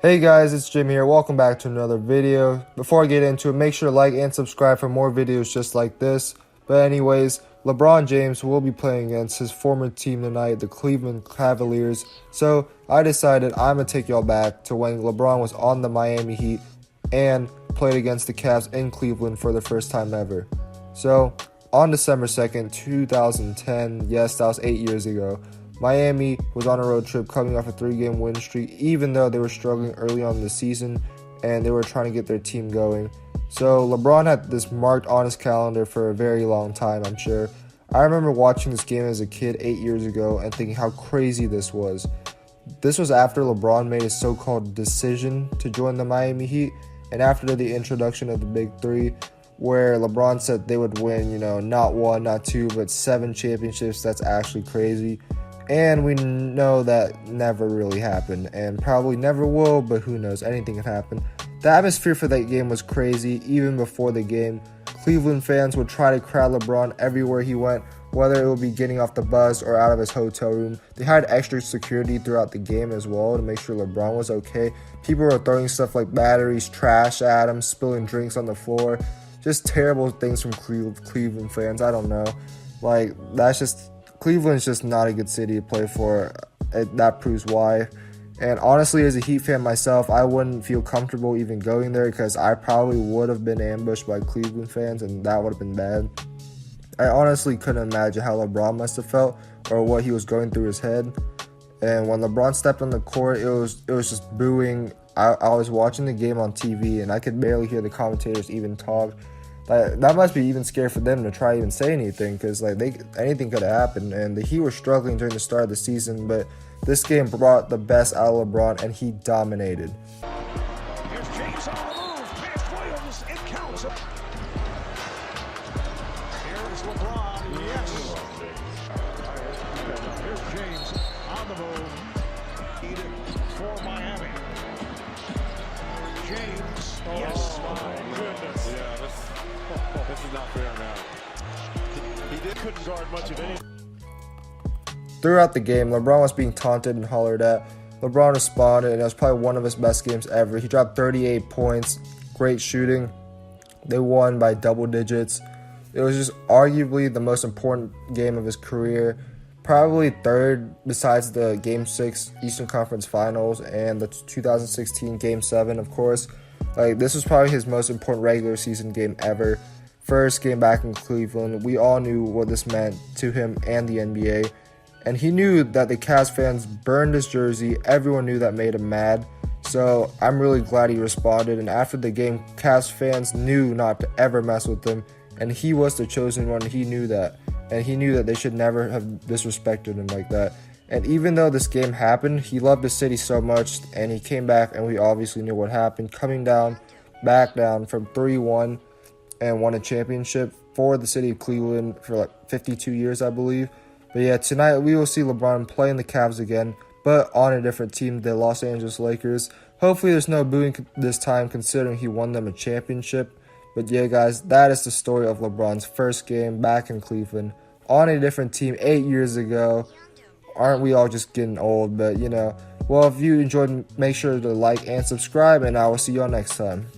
Hey guys, it's Jim here. Welcome back to another video. Before I get into it, make sure to like and subscribe for more videos just like this. But anyways, LeBron James will be playing against his former team tonight, the Cleveland Cavaliers. So I decided I'm going to take y'all back to when LeBron was on the Miami Heat and played against the Cavs in Cleveland for the first time ever. So on December 2nd, 2010, yes, that was 8 years ago, Miami was on a road trip coming off a 3-game win streak, even though they were struggling early on in the season and they were trying to get their team going. So LeBron had this marked on his calendar for a very long time, I'm sure. I remember watching this game as a kid 8 years ago and thinking how crazy this was. This was after LeBron made his so-called decision to join the Miami Heat and after the introduction of the Big Three, where LeBron said they would win, not one, not two, but 7 championships. That's actually crazy. And we know that never really happened and probably never will, but who knows, anything can happen. The atmosphere for that game was crazy. Even before the game, Cleveland fans would try to crowd LeBron everywhere he went, whether it would be getting off the bus or out of his hotel room. They had extra security throughout the game as well to make sure LeBron was okay. People were throwing stuff like batteries, trash at him, spilling drinks on the floor. Just terrible things from Cleveland fans. I don't know. Cleveland's just not a good city to play for. That proves why. And honestly, as a Heat fan myself, I wouldn't feel comfortable even going there because I probably would have been ambushed by Cleveland fans and that would have been bad. I honestly couldn't imagine how LeBron must have felt or what he was going through his head. And when LeBron stepped on the court, it was just booing. I was watching the game on TV and I could barely hear the commentators even talk. That must be even scary for them to try even say anything because anything could have happened. And the Heat were struggling during the start of the season, but this game brought the best out of LeBron and he dominated. Here's James on the move, past Williams, it counts. Here is LeBron, yes. Here's James on the move, needed for Miami. James, yes. Oh my goodness. Yeah, this is not fair now. He couldn't guard much of anything. Throughout the game, LeBron was being taunted and hollered at. LeBron responded, and it was probably one of his best games ever. He dropped 38 points, great shooting. They won by double digits. It was just arguably the most important game of his career. Probably third besides the Game 6 Eastern Conference Finals and the 2016 Game 7, of course. This was probably his most important regular season game ever. First game back in Cleveland. We all knew what this meant to him and the NBA. And he knew that the Cavs fans burned his jersey. Everyone knew that made him mad. So I'm really glad he responded. And after the game, Cavs fans knew not to ever mess with him. And he was the chosen one. He knew that. And he knew that they should never have disrespected him like that. And even though this game happened, he loved the city so much. And he came back and we obviously knew what happened. Coming back down from 3-1 and won a championship for the city of Cleveland for 52 years, I believe. But yeah, tonight we will see LeBron playing the Cavs again, but on a different team, the Los Angeles Lakers. Hopefully there's no booing this time considering he won them a championship. But yeah, guys, that is the story of LeBron's first game back in Cleveland on a different team 8 years ago. Aren't we all just getting old? But well, if you enjoyed, make sure to like and subscribe, and I will see y'all next time.